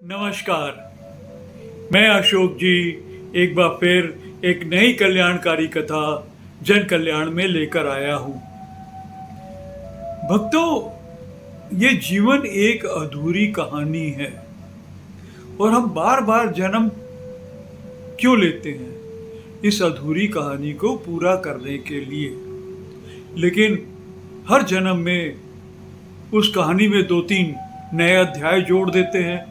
नमस्कार। मैं अशोक जी एक बार फिर एक नई कल्याणकारी कथा जन कल्याण में लेकर आया हूं। भक्तों, ये जीवन एक अधूरी कहानी है और हम बार बार जन्म क्यों लेते हैं? इस अधूरी कहानी को पूरा करने के लिए। लेकिन हर जन्म में उस कहानी में 2-3 नए अध्याय जोड़ देते हैं,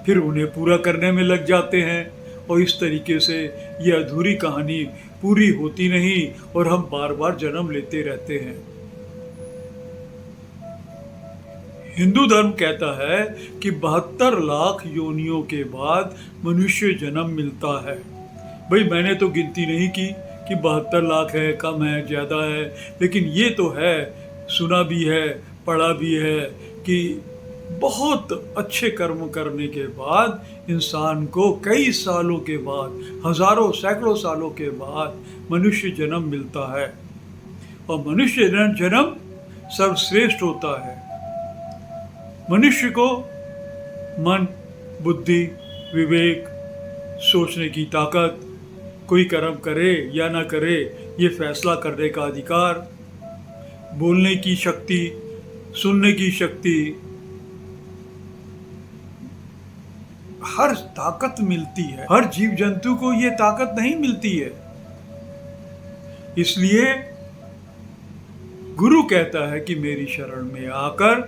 फिर उन्हें पूरा करने में लग जाते हैं और इस तरीके से ये अधूरी कहानी पूरी होती नहीं और हम बार बार जन्म लेते रहते हैं। हिंदू धर्म कहता है कि 72 लाख योनियों के बाद मनुष्य जन्म मिलता है। भाई, मैंने तो गिनती नहीं की कि 72 लाख है, कम है, ज़्यादा है, लेकिन ये तो है, सुना भी है, पढ़ा भी है कि बहुत अच्छे कर्म करने के बाद इंसान को कई सालों के बाद, हजारों सैकड़ों सालों के बाद मनुष्य जन्म मिलता है और मनुष्य जन्म सर्वश्रेष्ठ होता है। मनुष्य को मन, बुद्धि, विवेक, सोचने की ताकत, कोई कर्म करे या ना करे ये फैसला करने का अधिकार, बोलने की शक्ति, सुनने की शक्ति, हर ताकत मिलती है। हर जीव जंतु को ये ताकत नहीं मिलती है। इसलिए गुरु कहता है कि मेरी शरण में आकर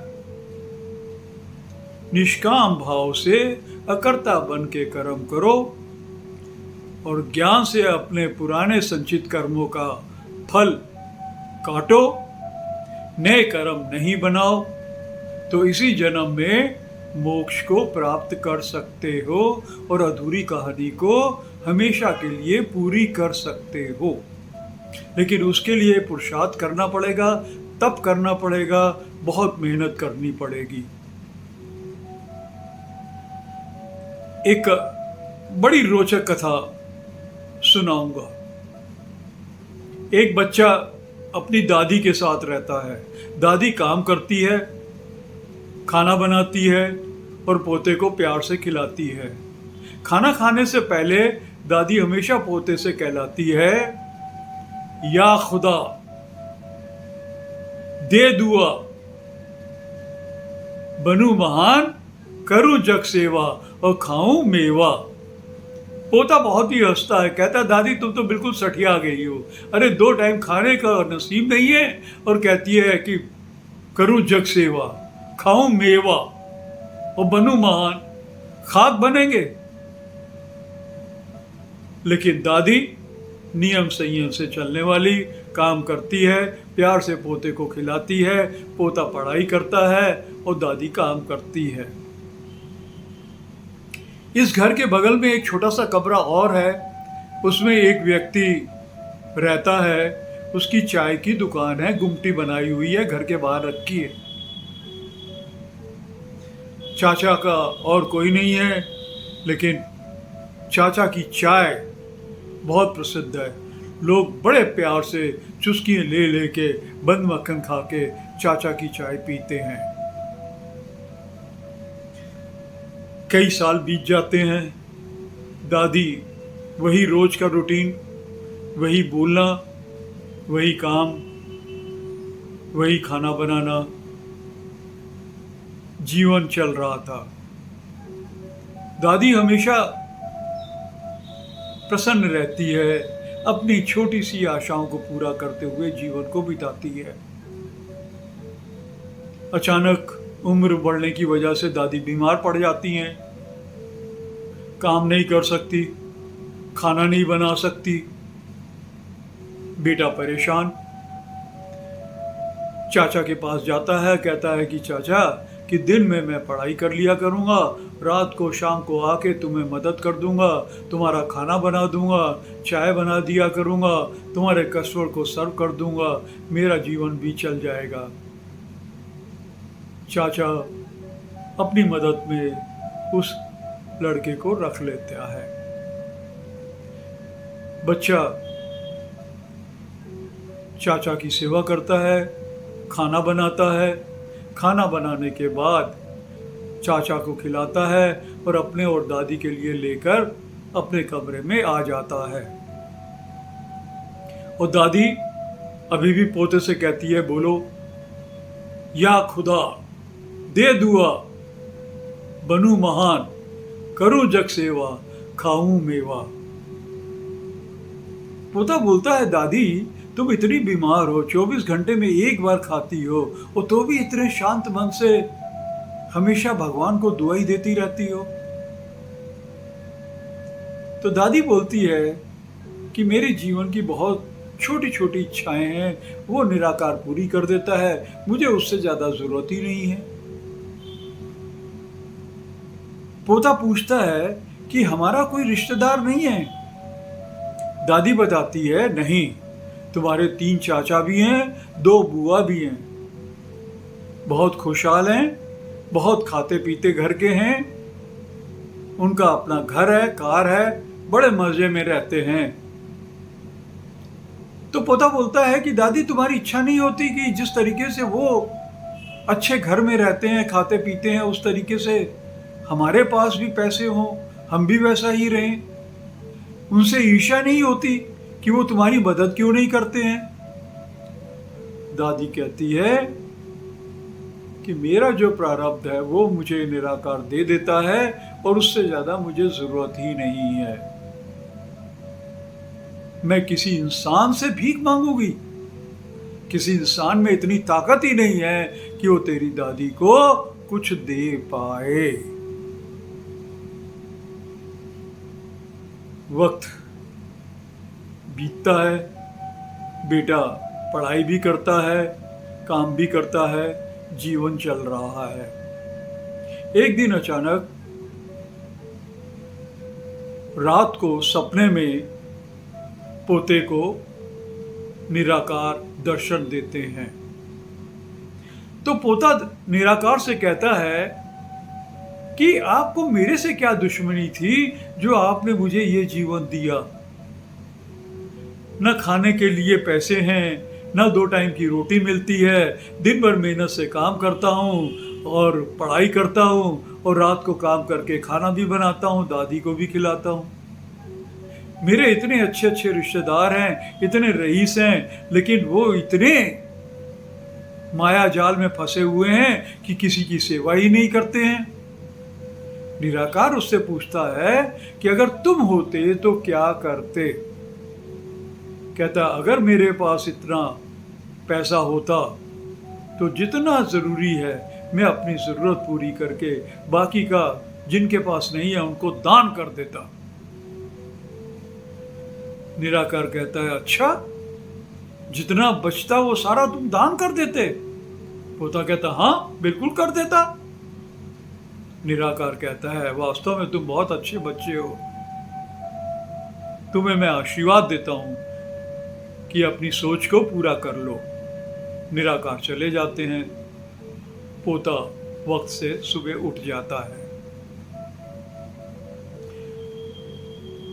निष्काम भाव से अकर्ता बन के कर्म करो और ज्ञान से अपने पुराने संचित कर्मों का फल काटो, नए कर्म नहीं बनाओ, तो इसी जन्म में मोक्ष को प्राप्त कर सकते हो और अधूरी कहानी को हमेशा के लिए पूरी कर सकते हो। लेकिन उसके लिए पुरुषार्थ करना पड़ेगा, तप करना पड़ेगा, बहुत मेहनत करनी पड़ेगी। एक बड़ी रोचक कथा सुनाऊंगा। एक बच्चा अपनी दादी के साथ रहता है। दादी काम करती है, खाना बनाती है और पोते को प्यार से खिलाती है। खाना खाने से पहले दादी हमेशा पोते से कहलाती है, या खुदा दे दुआ, बनूं महान, करूं जग सेवा और खाऊं मेवा। पोता बहुत ही हंसता है, कहता दादी तुम तो बिल्कुल सठिया गई हो। अरे 2 टाइम खाने का नसीब नहीं है और कहती है कि करूं जग सेवा, खाऊं मेवा और बनूं महान, खाक बनेंगे। लेकिन दादी नियम संयम से चलने वाली, काम करती है, प्यार से पोते को खिलाती है, पोता पढ़ाई करता है और दादी काम करती है। इस घर के बगल में एक छोटा सा कमरा और है, उसमें एक व्यक्ति रहता है। उसकी चाय की दुकान है, गुमटी बनाई हुई है, घर के बाहर रखी है। चाचा का और कोई नहीं है, लेकिन चाचा की चाय बहुत प्रसिद्ध है। लोग बड़े प्यार से चुस्कियाँ ले लेके, बंद मक्खन खा के चाचा की चाय पीते हैं। कई साल बीत जाते हैं। दादी वही रोज का रूटीन, वही बोलना, वही काम, वही खाना बनाना, जीवन चल रहा था। दादी हमेशा प्रसन्न रहती है, अपनी छोटी सी आशाओं को पूरा करते हुए जीवन को बिताती है। अचानक उम्र बढ़ने की वजह से दादी बीमार पड़ जाती हैं। काम नहीं कर सकती, खाना नहीं बना सकती। बेटा परेशान चाचा के पास जाता है, कहता है कि चाचा कि दिन में मैं पढ़ाई कर लिया करूँगा, रात को शाम को आके तुम्हें मदद कर दूंगा, तुम्हारा खाना बना दूंगा, चाय बना दिया करूँगा, तुम्हारे कस्टमर को सर्व कर दूंगा, मेरा जीवन भी चल जाएगा। चाचा अपनी मदद में उस लड़के को रख लेता है। बच्चा चाचा की सेवा करता है, खाना बनाता है। खाना बनाने के बाद चाचा को खिलाता है और अपने और दादी के लिए लेकर अपने कमरे में आ जाता है। और दादी अभी भी पोते से कहती है, बोलो, या खुदा दे दुआ, बनूं महान, करूं जग सेवा, खाऊं मेवा। पोता बोलता है, दादी तुम इतनी बीमार हो, 24 घंटे में एक बार खाती हो, और तो भी इतने शांत मन से हमेशा भगवान को दुआई देती रहती हो। तो दादी बोलती है कि मेरे जीवन की बहुत छोटी छोटी इच्छाएं हैं, वो निराकार पूरी कर देता है, मुझे उससे ज्यादा जरूरत ही नहीं है। पोता पूछता है कि हमारा कोई रिश्तेदार नहीं है? दादी बताती है, नहीं, तुम्हारे 3 चाचा भी हैं, 2 बुआ भी हैं, बहुत खुशहाल हैं, बहुत खाते पीते घर के हैं, उनका अपना घर है, कार है, बड़े मजे में रहते हैं। तो पोता बोलता है कि दादी तुम्हारी इच्छा नहीं होती कि जिस तरीके से वो अच्छे घर में रहते हैं, खाते पीते हैं, उस तरीके से हमारे पास भी पैसे हों, हम भी वैसा ही रहें? उनसे ईर्ष्या नहीं होती कि वो तुम्हारी मदद क्यों नहीं करते हैं? दादी कहती है कि मेरा जो प्रारब्ध है वो मुझे निराकार दे देता है और उससे ज्यादा मुझे जरूरत ही नहीं है। मैं किसी इंसान से भीख मांगूंगी? किसी इंसान में इतनी ताकत ही नहीं है कि वो तेरी दादी को कुछ दे पाए। वक्त बीतता है, बेटा पढ़ाई भी करता है, काम भी करता है, जीवन चल रहा है। एक दिन अचानक रात को सपने में पोते को निराकार दर्शन देते हैं। तो पोता निराकार से कहता है कि आपको मेरे से क्या दुश्मनी थी जो आपने मुझे ये जीवन दिया? न खाने के लिए पैसे हैं, न 2 टाइम की रोटी मिलती है, दिन भर मेहनत से काम करता हूँ और पढ़ाई करता हूँ और रात को काम करके खाना भी बनाता हूँ, दादी को भी खिलाता हूँ। मेरे इतने अच्छे अच्छे रिश्तेदार हैं, इतने रईस हैं, लेकिन वो इतने माया जाल में फंसे हुए हैं कि किसी की सेवा ही नहीं करते हैं। निराकार उससे पूछता है कि अगर तुम होते तो क्या करते? कहता, अगर मेरे पास इतना पैसा होता तो जितना जरूरी है मैं अपनी जरूरत पूरी करके बाकी का जिनके पास नहीं है उनको दान कर देता। निराकार कहता है, अच्छा, जितना बचता वो सारा तुम दान कर देते? पोता कहता, हाँ बिल्कुल कर देता। निराकार कहता है, वास्तव में तुम बहुत अच्छे बच्चे हो, तुम्हें मैं आशीर्वाद देता हूं कि अपनी सोच को पूरा कर लो। निराकार चले जाते हैं। पोता वक्त से सुबह उठ जाता है।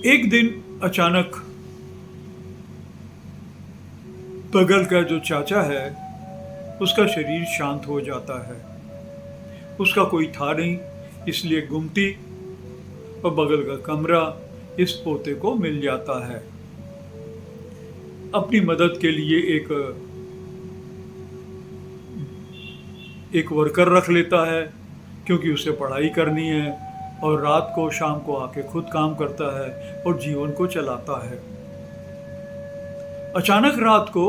एक दिन अचानक बगल का जो चाचा है उसका शरीर शांत हो जाता है। उसका कोई था नहीं, इसलिए गुमती और बगल का कमरा इस पोते को मिल जाता है। अपनी मदद के लिए एक वर्कर रख लेता है, क्योंकि उसे पढ़ाई करनी है, और रात को शाम को आके खुद काम करता है और जीवन को चलाता है। अचानक रात को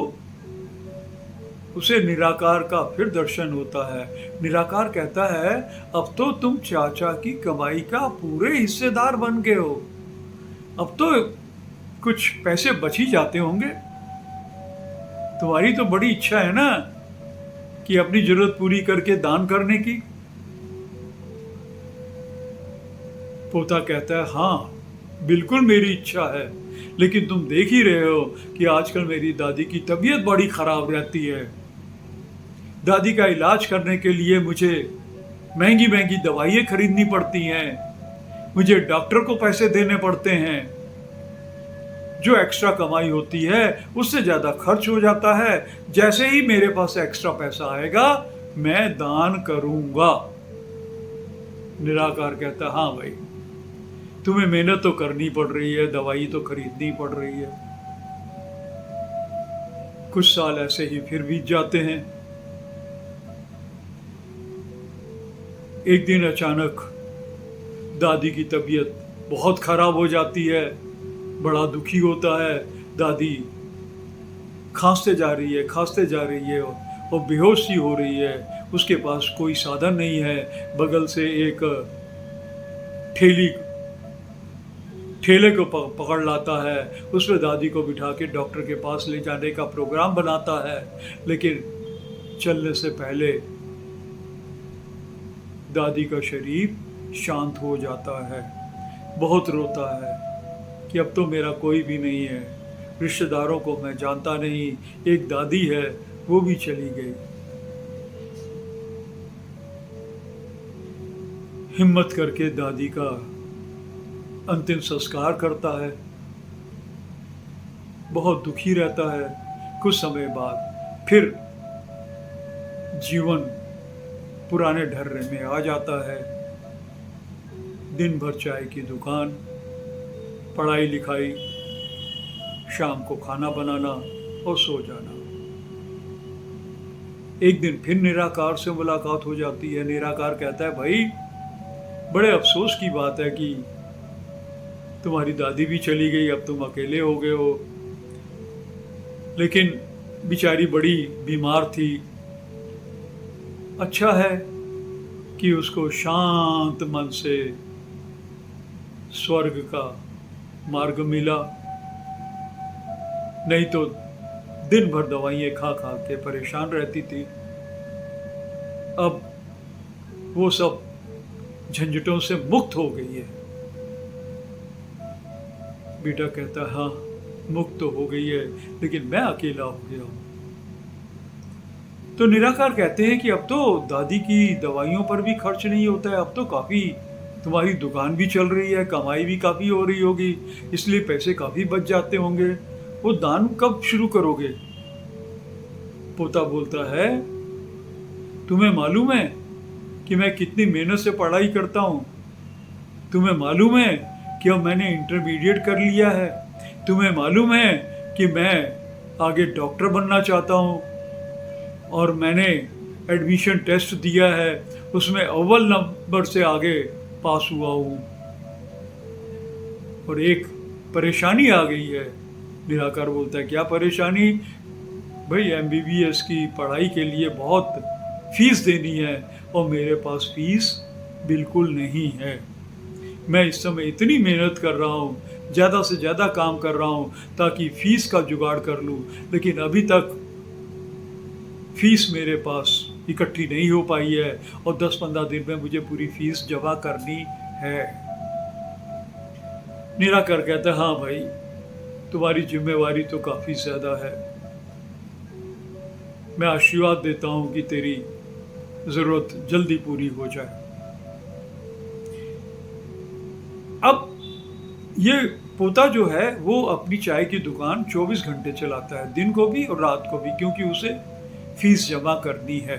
उसे निराकार का फिर दर्शन होता है। निराकार कहता है, अब तो तुम चाचा की कमाई का पूरे हिस्सेदार बन गए हो, अब तो कुछ पैसे बच ही जाते होंगे। तुम्हारी तो बड़ी इच्छा है ना कि अपनी जरूरत पूरी करके दान करने की। पोता कहता है, हाँ बिल्कुल मेरी इच्छा है, लेकिन तुम देख ही रहे हो कि आजकल मेरी दादी की तबीयत बड़ी खराब रहती है। दादी का इलाज करने के लिए मुझे महंगी महंगी दवाइयाँ खरीदनी पड़ती हैं, मुझे डॉक्टर को पैसे देने पड़ते हैं। जो एक्स्ट्रा कमाई होती है उससे ज़्यादा खर्च हो जाता है। जैसे ही मेरे पास एक्स्ट्रा पैसा आएगा मैं दान करूँगा। निराकार कहता, हाँ भाई, तुम्हें मेहनत तो करनी पड़ रही है, दवाई तो खरीदनी पड़ रही है। कुछ साल ऐसे ही फिर बीत जाते हैं। एक दिन अचानक दादी की तबीयत बहुत खराब हो जाती है, बड़ा दुखी होता है। दादी खांसते जा रही है, खांसते जा रही है और बेहोश सी हो रही है। उसके पास कोई साधन नहीं है। बगल से एक ठेले को पकड़ लाता है, उसमें दादी को बिठा के डॉक्टर के पास ले जाने का प्रोग्राम बनाता है। लेकिन चलने से पहले दादी का शरीर शांत हो जाता है। बहुत रोता है कि अब तो मेरा कोई भी नहीं है, रिश्तेदारों को मैं जानता नहीं, एक दादी है वो भी चली गई। हिम्मत करके दादी का अंतिम संस्कार करता है। बहुत दुखी रहता है। कुछ समय बाद फिर जीवन पुराने ढर्रे में आ जाता है। दिन भर चाय की दुकान, पढ़ाई लिखाई, शाम को खाना बनाना और सो जाना। एक दिन फिर निराकार से मुलाकात हो जाती है। निराकार कहता है, भाई बड़े अफसोस की बात है कि तुम्हारी दादी भी चली गई, अब तुम अकेले हो गए हो। लेकिन बेचारी बड़ी बीमार थी। अच्छा है कि उसको शांत मन से स्वर्ग का मार्ग मिला, नहीं तो दिन भर दवाइयाँ खा खा के परेशान रहती थी। अब वो सब झंझटों से मुक्त हो गई है। बेटा कहता, हाँ मुक्त तो हो गई है, लेकिन मैं अकेला हो गया हूँ। तो निराकार कहते हैं कि अब तो दादी की दवाइयों पर भी खर्च नहीं होता है, अब तो काफ़ी तुम्हारी दुकान भी चल रही है, कमाई भी काफ़ी हो रही होगी, इसलिए पैसे काफ़ी बच जाते होंगे। वो दान कब शुरू करोगे? पोता बोलता है, तुम्हें मालूम है कि मैं कितनी मेहनत से पढ़ाई करता हूँ? तुम्हें मालूम है कि अब मैंने इंटरमीडिएट कर लिया है? तुम्हें मालूम है कि मैं आगे डॉक्टर बनना चाहता हूँ और मैंने एडमिशन टेस्ट दिया है, उसमें अव्वल नंबर से आगे पास हुआ हूँ और एक परेशानी आ गई है। निराकार बोलता है, क्या परेशानी? भाई MBBS की पढ़ाई के लिए बहुत फीस देनी है और मेरे पास फीस बिल्कुल नहीं है। मैं इस समय इतनी मेहनत कर रहा हूँ, ज़्यादा से ज़्यादा काम कर रहा हूँ ताकि फीस का जुगाड़ कर लूँ, लेकिन अभी तक फीस मेरे पास इकट्ठी नहीं हो पाई है और 10-15 दिन में मुझे पूरी फीस जमा करनी है। निराकार कहता है, हाँ भाई तुम्हारी जिम्मेवारी तो काफ़ी ज़्यादा है। मैं आशीर्वाद देता हूँ कि तेरी ज़रूरत जल्दी पूरी हो जाए। अब ये पोता जो है वो अपनी चाय की दुकान 24 घंटे चलाता है, दिन को भी और रात को भी, क्योंकि उसे फीस जमा करनी है।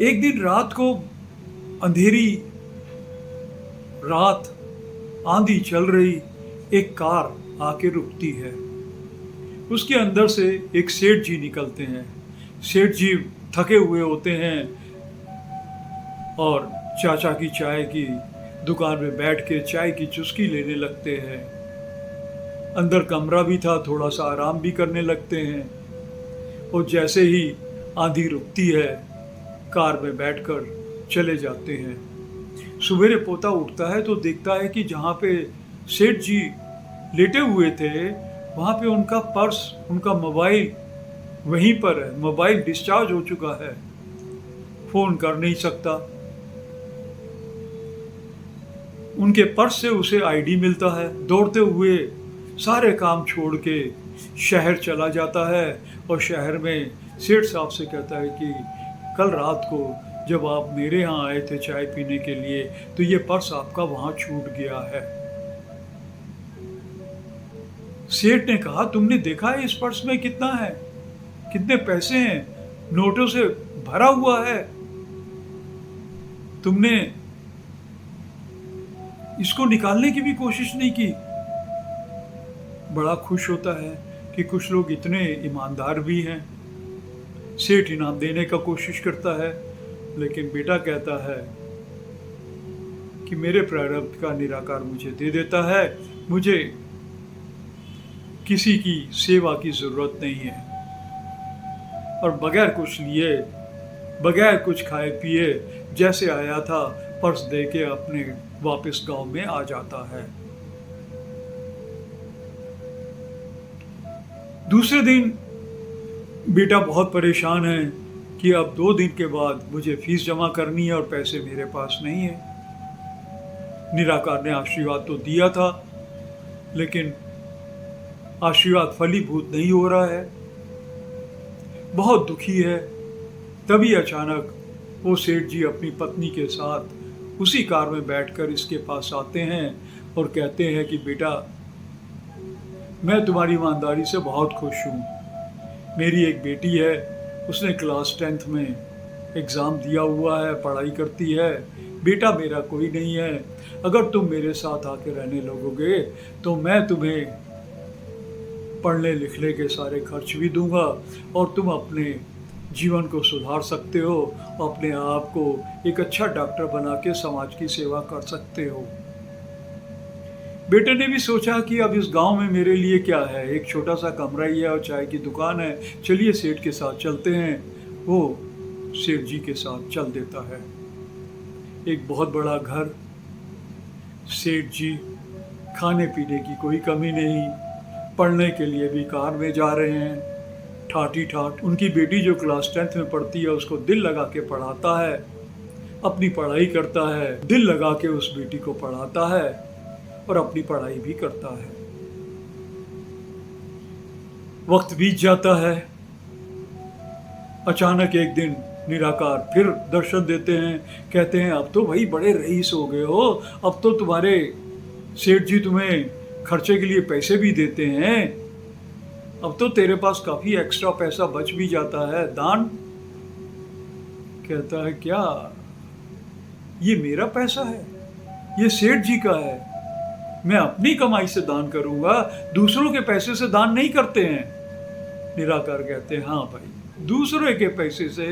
एक दिन रात को अंधेरी रात, आंधी चल रही, एक कार आके रुकती है। उसके अंदर से एक सेठ जी निकलते हैं। सेठ जी थके हुए होते हैं और चाचा की चाय की दुकान में बैठ के चाय की चुस्की लेने लगते हैं। अंदर कमरा भी था, थोड़ा सा आराम भी करने लगते हैं और जैसे ही आंधी रुकती है कार में बैठकर चले जाते हैं। सवेरे पोता उठता है तो देखता है कि जहाँ पे सेठ जी लेटे हुए थे वहाँ पे उनका पर्स, उनका मोबाइल वहीं पर है। मोबाइल डिस्चार्ज हो चुका है, फ़ोन कर नहीं सकता। उनके पर्स से उसे आईडी मिलता है। दौड़ते हुए सारे काम छोड़ के शहर चला जाता है और शहर में सेठ साहब से कहता है कि कल रात को जब आप मेरे यहाँ आए थे चाय पीने के लिए तो ये पर्स आपका वहाँ छूट गया है। सेठ ने कहा, तुमने देखा है इस पर्स में कितना है, कितने पैसे हैं? नोटों से भरा हुआ है। तुमने इसको निकालने की भी कोशिश नहीं की। बड़ा खुश होता है कि कुछ लोग इतने ईमानदार भी हैं। सेठ इनाम देने का कोशिश करता है, लेकिन बेटा कहता है कि मेरे प्रारब्ध का निराकार मुझे दे देता है, मुझे किसी की सेवा की जरूरत नहीं है। और बगैर कुछ लिए, बगैर कुछ खाए पिए, जैसे आया था पर्स दे के अपने वापस गांव में आ जाता है। दूसरे दिन बेटा बहुत परेशान है कि अब 2 दिन के बाद मुझे फीस जमा करनी है और पैसे मेरे पास नहीं है। निराकार ने आशीर्वाद तो दिया था, लेकिन आशीर्वाद फलीभूत नहीं हो रहा है। बहुत दुखी है। तभी अचानक वो सेठ जी अपनी पत्नी के साथ उसी कार में बैठकर इसके पास आते हैं और कहते हैं कि बेटा, मैं तुम्हारी ईमानदारी से बहुत खुश हूँ। मेरी एक बेटी है, उसने क्लास 10th में एग्ज़ाम दिया हुआ है, पढ़ाई करती है। बेटा मेरा कोई नहीं है। अगर तुम मेरे साथ आके रहने लगोगे तो मैं तुम्हें पढ़ने लिखने के सारे खर्च भी दूंगा और तुम अपने जीवन को सुधार सकते हो, अपने आप को एक अच्छा डॉक्टर बना के समाज की सेवा कर सकते हो। बेटे ने भी सोचा कि अब इस गांव में मेरे लिए क्या है, एक छोटा सा कमरा ही है और चाय की दुकान है, चलिए सेठ के साथ चलते हैं। वो सेठ जी के साथ चल देता है। एक बहुत बड़ा घर, सेठ जी खाने पीने की कोई कमी नहीं, पढ़ने के लिए भी कार में जा रहे हैं, ठाठी ठाठ। उनकी बेटी जो क्लास 10th में पढ़ती है उसको दिल लगा के पढ़ाता है, अपनी पढ़ाई करता है, दिल लगा के उस बेटी को पढ़ाता है और अपनी पढ़ाई भी करता है। वक्त बीत जाता है। अचानक एक दिन निराकार फिर दर्शन देते हैं। कहते हैं अब तो भाई बड़े रईस हो गए हो, अब तो तुम्हारे सेठ जी तुम्हें खर्चे के लिए पैसे भी देते हैं, अब तो तेरे पास काफी एक्स्ट्रा पैसा बच भी जाता है, दान। कहता है क्या ये मेरा पैसा है? ये सेठ जी का है, मैं अपनी कमाई से दान करूंगा, दूसरों के पैसे से दान नहीं करते हैं। निराकार कहते हैं हाँ भाई, दूसरे के पैसे से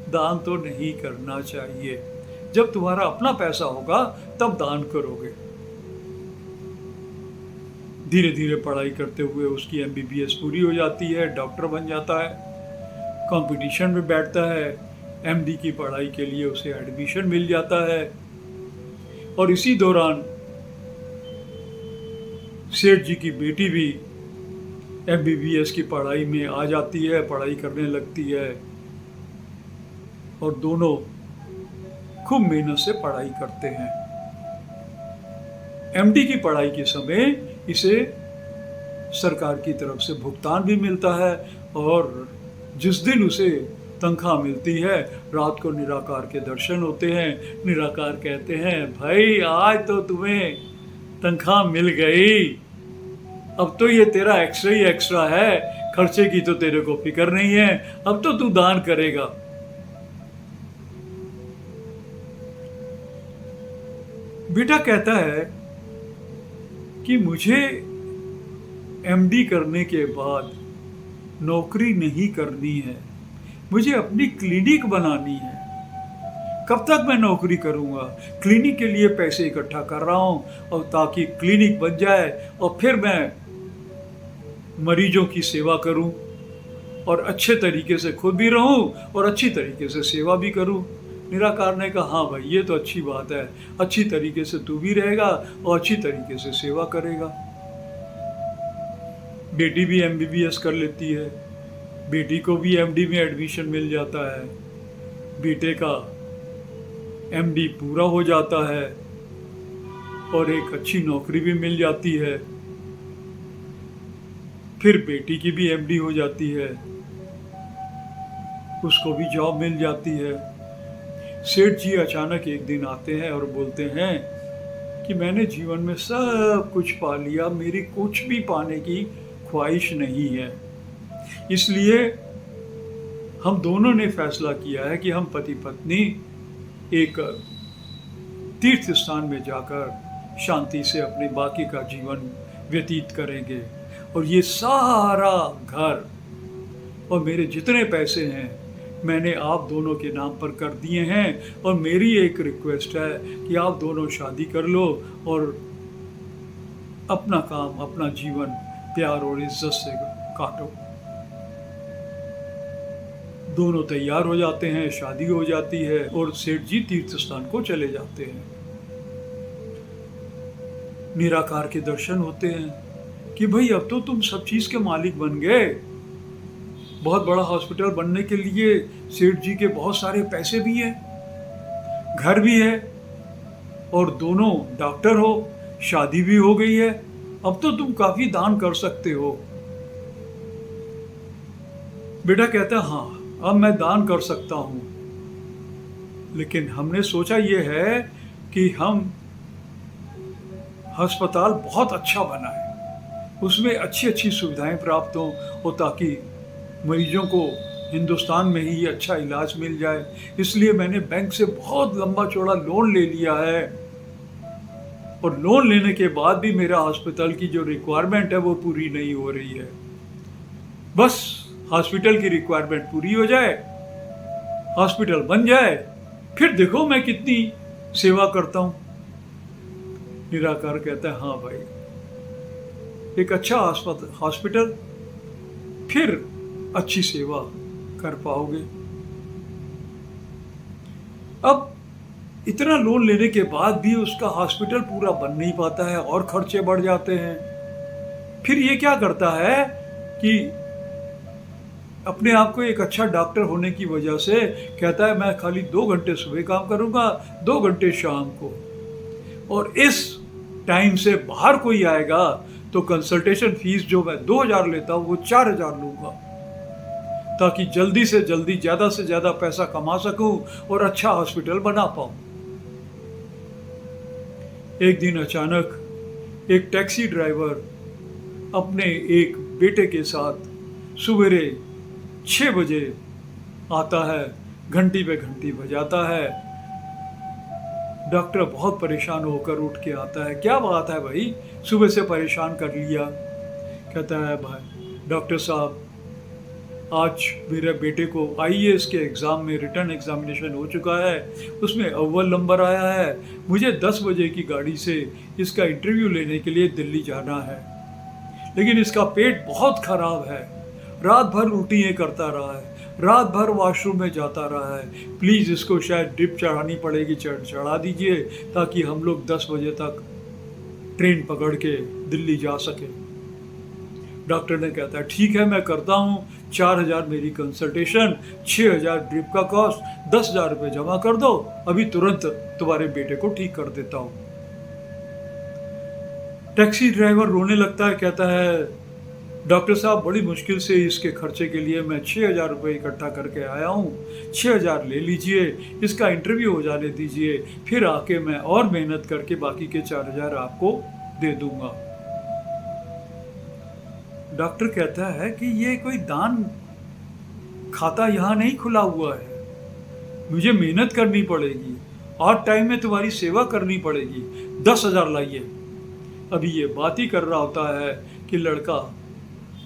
दान तो नहीं करना चाहिए, जब तुम्हारा अपना पैसा होगा तब दान करोगे। धीरे धीरे पढ़ाई करते हुए उसकी MBBS पूरी हो जाती है, डॉक्टर बन जाता है, कंपटीशन में बैठता है, MD की पढ़ाई के लिए उसे एडमिशन मिल जाता है। और इसी दौरान सेठ जी की बेटी भी MBBS की पढ़ाई में आ जाती है, पढ़ाई करने लगती है और दोनों खूब मेहनत से पढ़ाई करते हैं। MD की पढ़ाई के समय इसे सरकार की तरफ से भुगतान भी मिलता है और जिस दिन उसे तनख्वाह मिलती है, रात को निराकार के दर्शन होते हैं। निराकार कहते हैं भाई आज तो तुम्हें तनख्वाह मिल गई, अब तो ये तेरा एक्स्ट्रा ही एक्स्ट्रा है, खर्चे की तो तेरे को फिक्र नहीं है, अब तो तू दान करेगा। बेटा कहता है कि मुझे MD करने के बाद नौकरी नहीं करनी है, मुझे अपनी क्लिनिक बनानी है। कब तक मैं नौकरी करूंगा? क्लिनिक के लिए पैसे इकट्ठा कर रहा हूं और ताकि क्लिनिक बन जाए और फिर मैं मरीजों की सेवा करूं और अच्छे तरीके से खुद भी रहूं और अच्छी तरीके से सेवा भी करूं। निराकार ने कहा हाँ भाई ये तो अच्छी बात है, अच्छी तरीके से तू भी रहेगा और अच्छी तरीके से सेवा करेगा। बेटी भी MBBS कर लेती है, बेटी को भी MD में एडमिशन मिल जाता है, बेटे का MD पूरा हो जाता है और एक अच्छी नौकरी भी मिल जाती है। फिर बेटी की भी MD हो जाती है, उसको भी जॉब मिल जाती है। सेठ जी अचानक एक दिन आते हैं और बोलते हैं कि मैंने जीवन में सब कुछ पा लिया, मेरी कुछ भी पाने की ख्वाहिश नहीं है, इसलिए हम दोनों ने फैसला किया है कि हम पति पत्नी एक तीर्थ स्थान में जाकर शांति से अपने बाकी का जीवन व्यतीत करेंगे। और ये सारा घर और मेरे जितने पैसे हैं मैंने आप दोनों के नाम पर कर दिए हैं, और मेरी एक रिक्वेस्ट है कि आप दोनों शादी कर लो और अपना काम, अपना जीवन प्यार और इज्जत से काटो। दोनों तैयार हो जाते हैं, शादी हो जाती है और सेठ जी तीर्थ स्थान को चले जाते हैं। निराकार के दर्शन होते हैं कि भाई अब तो तुम सब चीज के मालिक बन गए। बहुत बड़ा हॉस्पिटल बनने के लिए सेठ जी के बहुत सारे पैसे भी हैं, घर भी है, और दोनों डॉक्टर हो, शादी भी हो गई है। अब तो तुम काफी दान कर सकते हो। बेटा कहता है हाँ, अब मैं दान कर सकता हूं, लेकिन हमने सोचा ये है कि हम अस्पताल बहुत अच्छा बनाए, उसमें अच्छी अच्छी सुविधाएं प्राप्त हों, और ताकि मरीजों को हिंदुस्तान में ही अच्छा इलाज मिल जाए। इसलिए मैंने बैंक से बहुत लंबा चौड़ा लोन ले लिया है, और लोन लेने के बाद भी मेरा हॉस्पिटल की जो रिक्वायरमेंट है वो पूरी नहीं हो रही है। बस हॉस्पिटल की रिक्वायरमेंट पूरी हो जाए, हॉस्पिटल बन जाए, फिर देखो मैं कितनी सेवा करता हूं। निराकार कहता है हाँ भाई, एक अच्छा हॉस्पिटल, फिर अच्छी सेवा कर पाओगे। अब इतना लोन लेने के बाद भी उसका हॉस्पिटल पूरा बन नहीं पाता है और खर्चे बढ़ जाते हैं। फिर ये क्या करता है कि अपने आप को एक अच्छा डॉक्टर होने की वजह से कहता है मैं खाली 2 घंटे सुबह काम करूंगा, 2 घंटे शाम को, और इस टाइम से बाहर कोई आएगा तो कंसल्टेशन फीस जो मैं 2000 लेता हूं वो 4000 लूंगा, ताकि जल्दी से जल्दी ज्यादा से ज्यादा पैसा कमा सकूं और अच्छा हॉस्पिटल बना पाऊं। एक दिन अचानक एक टैक्सी ड्राइवर अपने एक बेटे के साथ सवेरे 6 बजे आता है, घंटी पे घंटी बजाता है। डॉक्टर बहुत परेशान होकर उठ के आता है, क्या बात है भाई, सुबह से परेशान कर लिया। कहता है भाई डॉक्टर साहब, आज मेरे बेटे को आईएएस के एग्ज़ाम में रिटर्न एग्जामिनेशन हो चुका है, उसमें अव्वल नंबर आया है। मुझे 10 बजे की गाड़ी से इसका इंटरव्यू लेने के लिए दिल्ली जाना है, लेकिन इसका पेट बहुत खराब है, रात भर उल्टियाँ करता रहा है, रात भर वॉशरूम में जाता रहा है। प्लीज़ इसको शायद ड्रिप चढ़ानी पड़ेगी, चढ़ा दीजिए ताकि हम लोग 10 बजे तक ट्रेन पकड़ के दिल्ली जा सकें। डॉक्टर ने कहता है ठीक है मैं करता हूँ, 4000 मेरी कंसल्टेशन, 6000 ड्रिप का कॉस्ट, 10,000 रुपये जमा कर दो, अभी तुरंत तुम्हारे बेटे को ठीक कर देता हूँ। टैक्सी ड्राइवर रोने लगता है, कहता है डॉक्टर साहब बड़ी मुश्किल से इसके खर्चे के लिए मैं 6000 रुपये इकट्ठा करके आया हूँ, 6000 ले लीजिए, इसका इंटरव्यू हो जाने दीजिए, फिर आके मैं और मेहनत करके बाकी के 4000 आपको दे दूंगा। डॉक्टर कहता है कि ये कोई दान खाता यहाँ नहीं खुला हुआ है, मुझे मेहनत करनी पड़ेगी और टाइम में तुम्हारी सेवा करनी पड़ेगी, 10,000 लाइए। अभी ये बात ही कर रहा होता है कि लड़का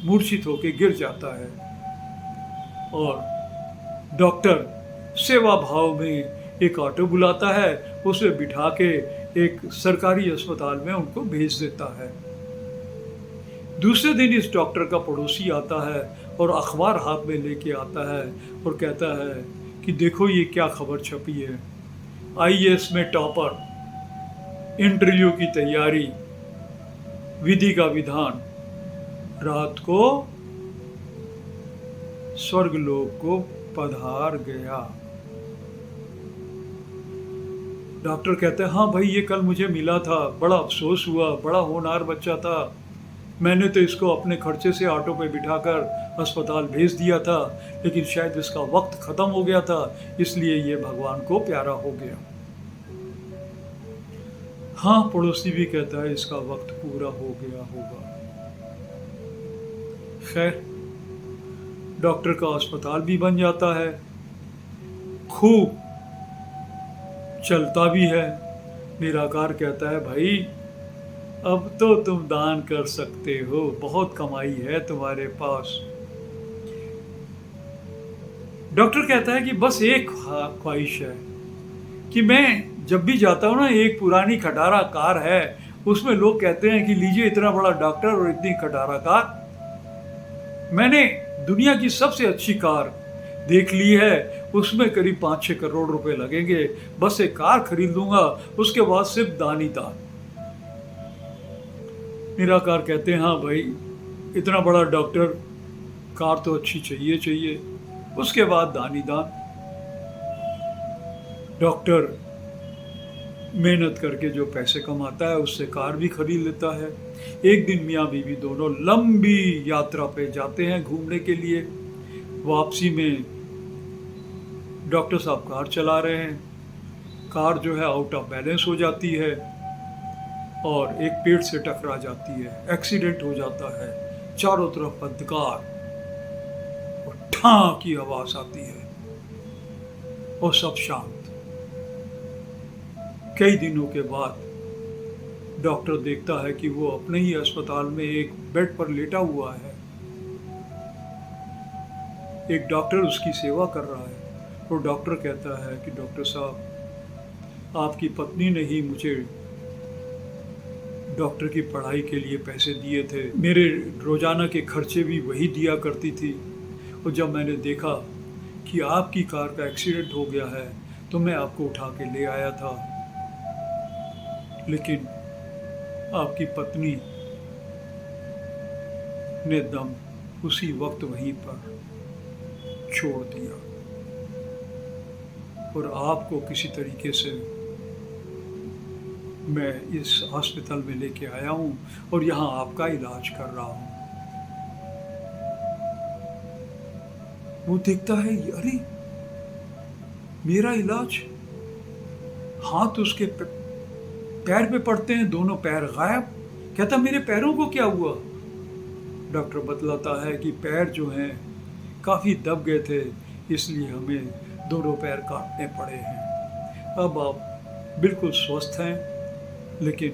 मूर्छित होकर गिर जाता है, और डॉक्टर सेवा भाव में एक ऑटो बुलाता है, उसे बिठा के एक सरकारी अस्पताल में उनको भेज देता है। दूसरे दिन इस डॉक्टर का पड़ोसी आता है और अखबार हाथ में लेके आता है और कहता है कि देखो ये क्या खबर छपी है, आईएएस में टॉपर, इंटरव्यू की तैयारी, विधि का विधान, रात को स्वर्गलोक को पधार गया। डॉक्टर कहते हैं हाँ भाई ये कल मुझे मिला था, बड़ा अफसोस हुआ, बड़ा होनहार बच्चा था, मैंने तो इसको अपने खर्चे से ऑटो पे बिठाकर अस्पताल भेज दिया था, लेकिन शायद इसका वक्त खत्म हो गया था, इसलिए ये भगवान को प्यारा हो गया। हाँ, पड़ोसी भी कहता है इसका वक्त पूरा हो गया होगा। खैर, डॉक्टर का अस्पताल भी बन जाता है, खूब चलता भी है। निराकार कहता है भाई अब तो तुम दान कर सकते हो, बहुत कमाई है तुम्हारे पास। डॉक्टर कहता है कि बस एक ख्वाहिश है कि मैं जब भी जाता हूँ ना, एक पुरानी खटारा कार है, उसमें लोग कहते हैं कि लीजिए इतना बड़ा डॉक्टर और इतनी खटारा कार। मैंने दुनिया की सबसे अच्छी कार देख ली है, उसमें करीब 5-6 करोड़ रुपए लगेंगे, बस एक कार खरीद लूंगा, उसके बाद सिर्फ दान ही दान। निराकार कहते हैं हाँ भाई, इतना बड़ा डॉक्टर, कार तो अच्छी चाहिए चाहिए, उसके बाद दान ही दान। डॉक्टर मेहनत करके जो पैसे कमाता है उससे कार भी खरीद लेता है। एक दिन मियाँ बीवी दोनों लंबी यात्रा पे जाते हैं घूमने के लिए। वापसी में डॉक्टर साहब कार चला रहे हैं, कार जो है आउट ऑफ बैलेंस हो जाती है और एक पेड़ से टकरा जाती है, एक्सीडेंट हो जाता है। चारों तरफ अंधकार और ठां की आवाज आती है और सब शांत। कई दिनों के बाद डॉक्टर देखता है कि वो अपने ही अस्पताल में एक बेड पर लेटा हुआ है। एक डॉक्टर उसकी सेवा कर रहा है। वो डॉक्टर कहता है कि डॉक्टर साहब, आपकी पत्नी ने ही मुझे डॉक्टर की पढ़ाई के लिए पैसे दिए थे, मेरे रोजाना के खर्चे भी वही दिया करती थी, और जब मैंने देखा कि आपकी कार का एक्सीडेंट हो गया है तो मैं आपको उठा के ले आया था, लेकिन आपकी पत्नी ने दम उसी वक्त वहीं पर छोड़ दिया, और आपको किसी तरीके से मैं इस हॉस्पिटल में लेके आया हूँ और यहाँ आपका इलाज कर रहा हूँ। वो देखता है, अरे मेरा इलाज। हाथ उसके पैर पे पड़ते हैं, दोनों पैर गायब। कहता मेरे पैरों को क्या हुआ? डॉक्टर बतलाता है कि पैर जो हैं काफ़ी दब गए थे, इसलिए हमें दोनों पैर काटने पड़े हैं। अब आप बिल्कुल स्वस्थ हैं, लेकिन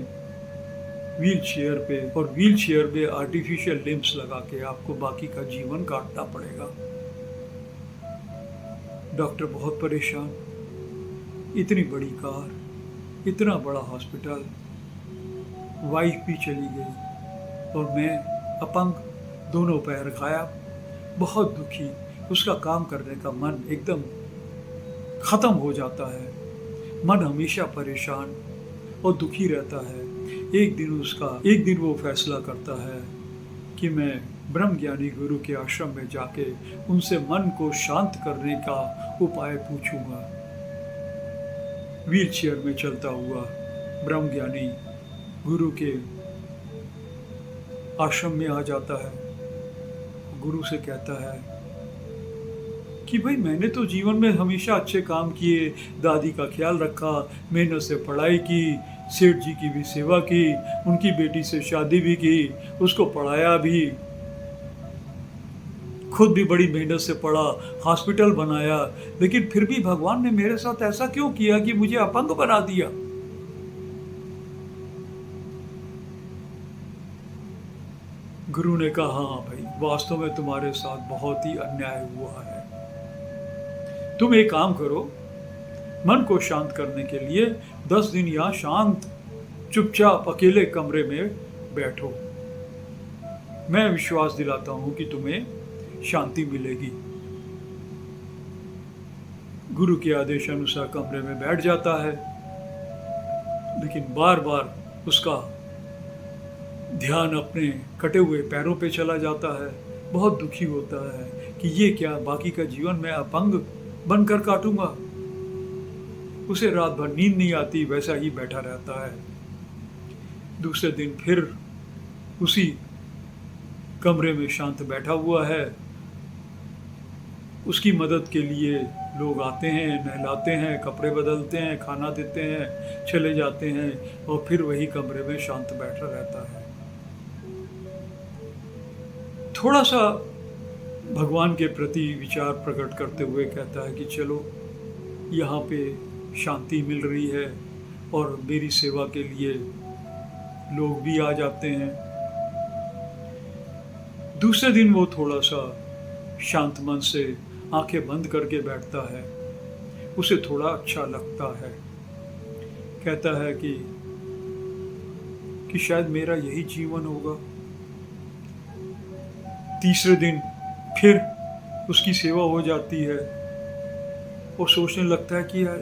व्हील चेयर पे, और व्हील चेयर पे आर्टिफिशियल लिम्स लगा के आपको बाकी का जीवन काटना पड़ेगा। डॉक्टर बहुत परेशान, इतनी बड़ी कार, इतना बड़ा हॉस्पिटल, वाइफ भी चली गई और मैं अपंग, दोनों पैर गायब, बहुत दुखी। उसका काम करने का मन एकदम खत्म हो जाता है। मन हमेशा परेशान और दुखी रहता है। एक दिन वो फैसला करता है कि मैं ब्रह्म ज्ञानी गुरु के आश्रम में जाके उनसे मन को शांत करने का उपाय पूछूंगा। व्हील चेयर में चलता हुआ ब्रह्म ज्ञानी गुरु के आश्रम में आ जाता है। गुरु से कहता है कि भाई मैंने तो जीवन में हमेशा अच्छे काम किए, दादी का ख्याल रखा, मेहनत से पढ़ाई की, सेठ जी की भी सेवा की, उनकी बेटी से शादी भी की, उसको पढ़ाया भी, खुद भी बड़ी मेहनत से पढ़ा, हॉस्पिटल बनाया, लेकिन फिर भी भगवान ने मेरे साथ ऐसा क्यों किया कि मुझे अपंग बना दिया? गुरु ने कहा हाँ भाई, वास्तव में तुम्हारे साथ बहुत ही अन्याय हुआ है। तुम एक काम करो, मन को शांत करने के लिए 10 दिन यहाँ शांत चुपचाप अकेले कमरे में बैठो। मैं विश्वास दिलाता हूँ कि तुम्हें शांति मिलेगी। गुरु के आदेश अनुसार कमरे में बैठ जाता है, लेकिन बार बार उसका ध्यान अपने कटे हुए पैरों पे चला जाता है। बहुत दुखी होता है कि ये क्या, बाकी का जीवन मैं अपंग बनकर काटूंगा। उसे रात भर नींद नहीं आती, वैसा ही बैठा रहता है। दूसरे दिन फिर उसी कमरे में शांत बैठा हुआ है। उसकी मदद के लिए लोग आते हैं, नहलाते हैं, कपड़े बदलते हैं, खाना देते हैं, चले जाते हैं, और फिर वही कमरे में शांत बैठा रहता है। थोड़ा सा भगवान के प्रति विचार प्रकट करते हुए कहता है कि चलो, यहाँ पे शांति मिल रही है और मेरी सेवा के लिए लोग भी आ जाते हैं। दूसरे दिन वो थोड़ा सा शांत मन से आंखें बंद करके बैठता है। उसे थोड़ा अच्छा लगता है। कहता है कि शायद मेरा यही जीवन होगा। तीसरे दिन फिर उसकी सेवा हो जाती है और सोचने लगता है कि यार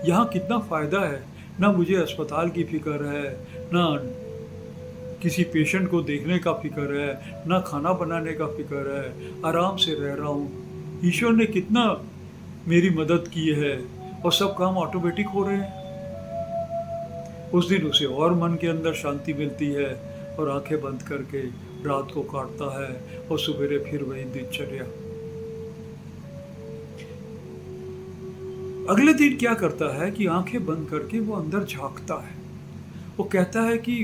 यहाँ कितना फ़ायदा है। ना मुझे अस्पताल की फिक्र है, ना किसी पेशेंट को देखने का फिक्र है, ना खाना बनाने का फिक्र है। आराम से रह रहा हूँ। ईश्वर ने कितना मेरी मदद की है और सब काम ऑटोमेटिक हो रहे हैं। उस दिन उसे और मन के अंदर शांति मिलती है और आंखें बंद करके रात को काटता है और सवेरे फिर वही दिनचर्या। अगले दिन क्या करता है कि आंखें बंद करके वो अंदर झांकता है। वो कहता है कि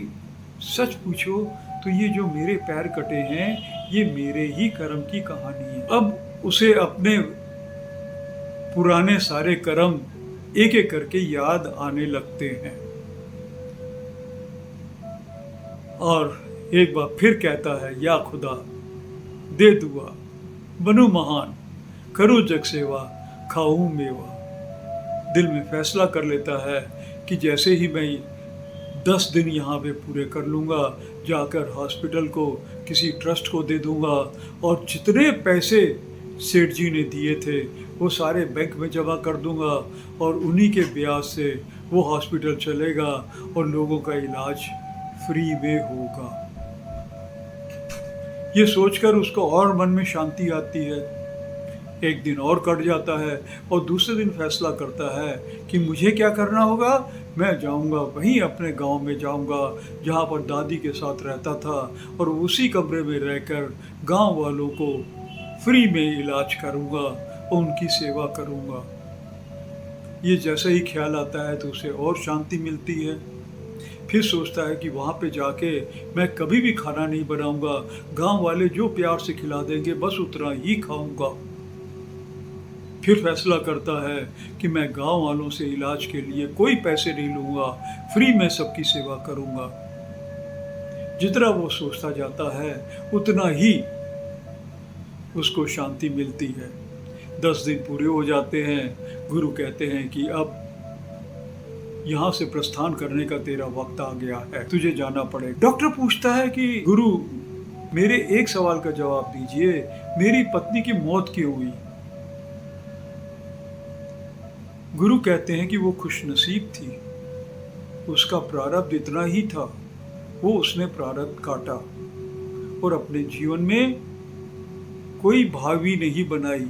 सच पूछो तो ये जो मेरे पैर कटे हैं ये मेरे ही कर्म की कहानी है। अब उसे अपने पुराने सारे कर्म एक एक करके याद आने लगते हैं और एक बार फिर कहता है, या खुदा दे दुआ, बनूं महान, करूं जग सेवा, खाऊं मेवा। दिल में फैसला कर लेता है कि जैसे ही मैं 10 दिन यहाँ पे पूरे कर लूँगा, जाकर हॉस्पिटल को किसी ट्रस्ट को दे दूँगा और जितने पैसे सेठ जी ने दिए थे वो सारे बैंक में जमा कर दूँगा और उन्हीं के ब्याज से वो हॉस्पिटल चलेगा और लोगों का इलाज फ्री में होगा। ये सोचकर उसको और मन में शांति आती है। एक दिन और कट जाता है और दूसरे दिन फैसला करता है कि मुझे क्या करना होगा। मैं जाऊंगा वहीं अपने गांव में जाऊंगा जहां पर दादी के साथ रहता था और उसी कमरे में रहकर गांव वालों को फ्री में इलाज करूंगा और उनकी सेवा करूंगा। ये जैसे ही ख्याल आता है तो उसे और शांति मिलती है। फिर सोचता है कि वहाँ पे जाके मैं कभी भी खाना नहीं बनाऊंगा, गांव वाले जो प्यार से खिला देंगे बस उतना ही खाऊंगा। फिर फैसला करता है कि मैं गांव वालों से इलाज के लिए कोई पैसे नहीं लूंगा, फ्री में सबकी सेवा करूंगा। जितना वो सोचता जाता है उतना ही उसको शांति मिलती है। 10 दिन पूरे हो जाते हैं। गुरु कहते हैं कि अब यहाँ से प्रस्थान करने का तेरा वक्त आ गया है, तुझे जाना पड़ेगा। डॉक्टर पूछता है कि गुरु मेरे एक सवाल का जवाब दीजिए, मेरी पत्नी की मौत क्यों हुई? गुरु कहते हैं कि वो खुशनसीब थी, उसका प्रारब्ध इतना ही था, वो उसने प्रारब्ध काटा और अपने जीवन में कोई भावी नहीं बनाई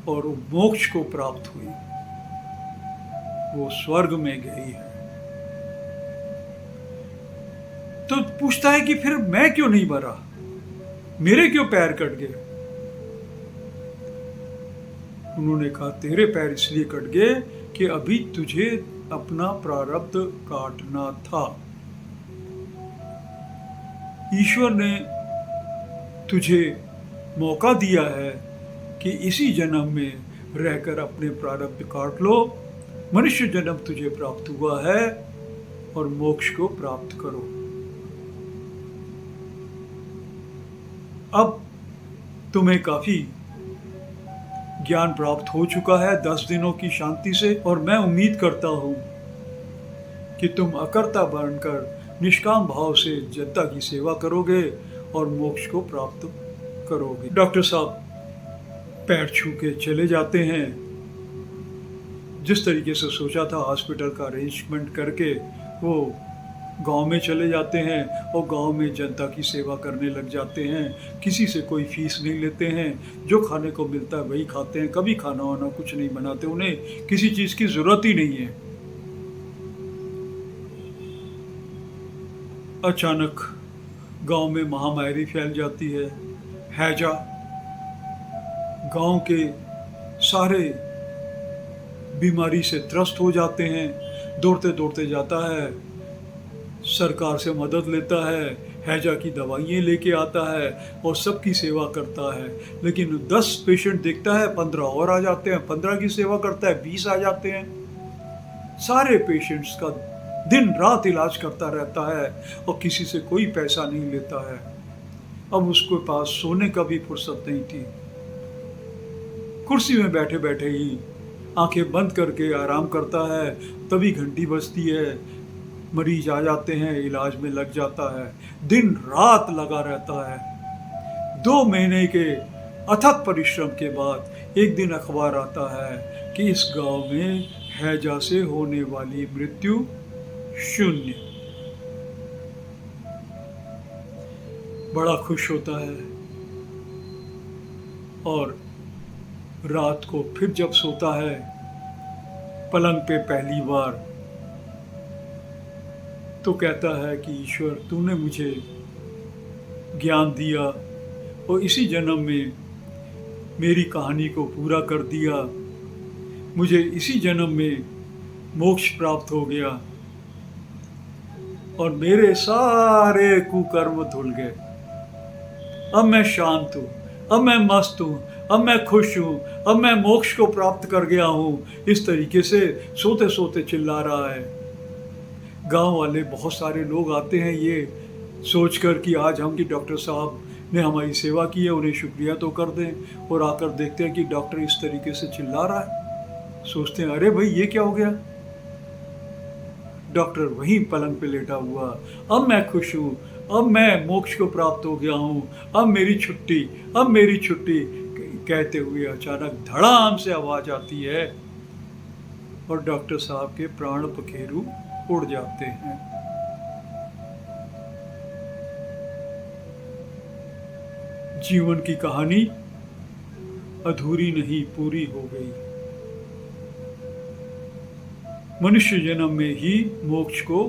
और वो मोक्ष को प्राप्त हुई, वो स्वर्ग में गई है। तो पूछता है कि फिर मैं क्यों नहीं मरा, मेरे क्यों पैर कट गए? उन्होंने कहा तेरे पैर इसलिए कट गए कि अभी तुझे अपना प्रारब्ध काटना था। ईश्वर ने तुझे मौका दिया है कि इसी जन्म में रहकर अपने प्रारब्ध काट लो। मनुष्य जन्म तुझे प्राप्त हुआ है और मोक्ष को प्राप्त करो। अब तुम्हें काफी ज्ञान प्राप्त हो चुका है 10 दिनों की शांति से और मैं उम्मीद करता हूं कि तुम अकर्ता बनकर निष्काम भाव से जनता की सेवा करोगे और मोक्ष को प्राप्त करोगे। डॉक्टर साहब पैर छू के चले जाते हैं। जिस तरीके से सोचा था हॉस्पिटल का अरेंजमेंट करके वो गांव में चले जाते हैं और गांव में जनता की सेवा करने लग जाते हैं। किसी से कोई फीस नहीं लेते हैं, जो खाने को मिलता है वही खाते हैं, कभी खाना वाना कुछ नहीं बनाते, उन्हें किसी चीज़ की ज़रूरत ही नहीं है। अचानक गांव में महामारी फैल जाती है, हैजा। गांव के सारे बीमारी से त्रस्त हो जाते हैं। दौड़ते दौड़ते जाता है, सरकार से मदद लेता है, हैजा की दवाइयाँ लेके आता है और सबकी सेवा करता है। लेकिन 10 पेशेंट देखता है, 15 और आ जाते हैं, 15 की सेवा करता है, 20 आ जाते हैं। सारे पेशेंट्स का दिन रात इलाज करता रहता है और किसी से कोई पैसा नहीं लेता है। अब उसके पास सोने का भी फुर्सत नहीं थी। कुर्सी में बैठे बैठे ही आंखें बंद करके आराम करता है, तभी घंटी बजती है, मरीज आ जाते हैं, इलाज में लग जाता है, दिन रात लगा रहता है। 2 महीने के अथक परिश्रम के बाद एक दिन अखबार आता है कि इस गांव में हैजा से होने वाली मृत्यु 0। बड़ा खुश होता है और रात को फिर जब सोता है पलंग पे पहली बार, तो कहता है कि ईश्वर तूने मुझे ज्ञान दिया और इसी जन्म में मेरी कहानी को पूरा कर दिया, मुझे इसी जन्म में मोक्ष प्राप्त हो गया और मेरे सारे कुकर्म धुल गए। अब मैं शांत हूँ, अब मैं मस्त हूँ, अब मैं खुश हूँ, अब मैं मोक्ष को प्राप्त कर गया हूँ। इस तरीके से सोते सोते चिल्ला रहा है। गांव वाले बहुत सारे लोग आते हैं ये सोचकर कि आज हम कि डॉक्टर साहब ने हमारी सेवा की है, उन्हें शुक्रिया तो कर दें, और आकर देखते हैं कि डॉक्टर इस तरीके से चिल्ला रहा है। सोचते हैं अरे भाई ये क्या हो गया। डॉक्टर वहीं पलंग पे लेटा हुआ, अब मैं खुश हूँ, अब मैं मोक्ष को प्राप्त हो गया हूँ, अब मेरी छुट्टी, अब मेरी छुट्टी कहते हुए अचानक धड़ाम से आवाज आती है और डॉक्टर साहब के प्राण पखेरु उड़ जाते हैं। जीवन की कहानी अधूरी नहीं, पूरी हो गई। मनुष्य जन्म में ही मोक्ष को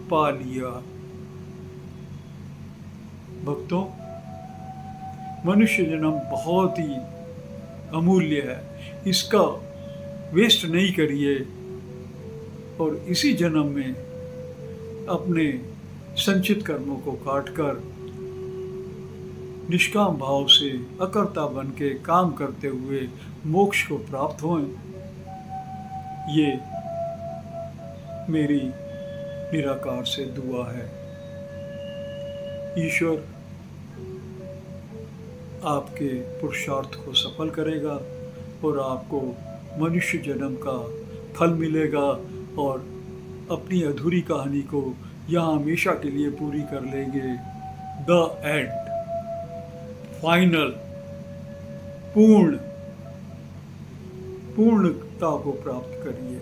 पा लिया। भक्तों, मनुष्य जन्म बहुत ही अमूल्य है, इसका वेस्ट नहीं करिए और इसी जन्म में अपने संचित कर्मों को काटकर निष्काम भाव से अकर्ता बन के काम करते हुए मोक्ष को प्राप्त हों। ये मेरी निराकार से दुआ है। ईश्वर आपके पुरुषार्थ को सफल करेगा और आपको मनुष्य जन्म का फल मिलेगा और अपनी अधूरी कहानी को यहाँ हमेशा के लिए पूरी कर लेंगे। द एंड, फाइनल, पूर्णता को प्राप्त करिए।